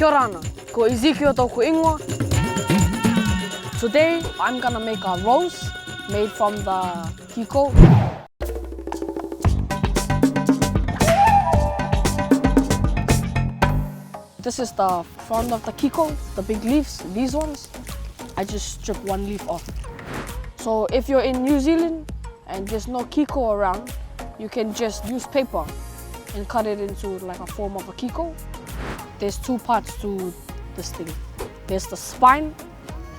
Kia ora ana, ko Ezekiel tōku ingoa. Today, I'm gonna make a rose made from the Kikau. This is the frond of the Kikau, the big leaves, these ones. I just strip one leaf off. So if you're in New Zealand and there's no Kikau around, you can just use paper and cut it into like a form of a Kikau. There's two parts to this thing. There's the spine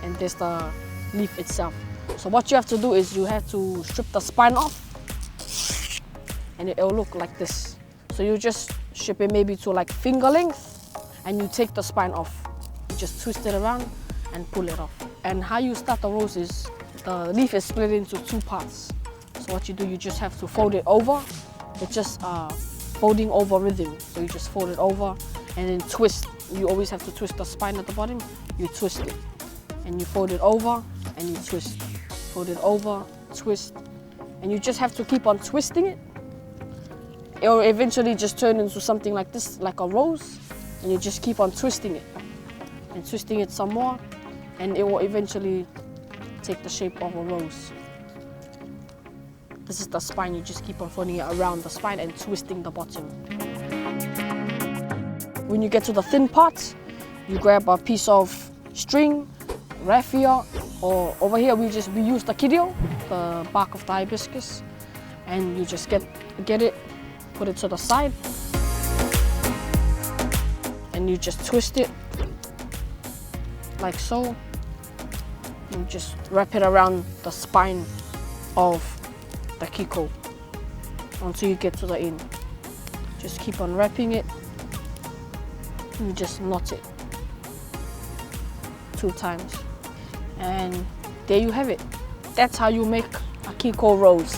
and there's the leaf itself. So what you have to do is you have to strip the spine off and it'll look like this. So you just strip it maybe to like finger length and you take the spine off. You just twist it around and pull it off. And how you start the rose is the leaf is split into two parts. So what you do, you just have to fold it over. It's just folding over rhythm. So you just fold it over and then twist. You always have to twist the spine at the bottom. You twist it and you fold it over and you twist. Fold it over, twist, and you just have to keep on twisting it. It will eventually just turn into something like this, like a rose, and you just keep on twisting it and twisting it some more, and it will eventually take the shape of a rose. This is the spine. You just keep on folding it around the spine and twisting the bottom. When you get to the thin parts, you grab a piece of string, raffia, or over here we use the kirio, the bark of the hibiscus, and you just get it, put it to the side, and you just twist it like so. You just wrap it around the spine of the Kikau until you get to the end. Just keep on wrapping it. You just knot it 2 times. And there you have it. That's how you make a Kikau rose.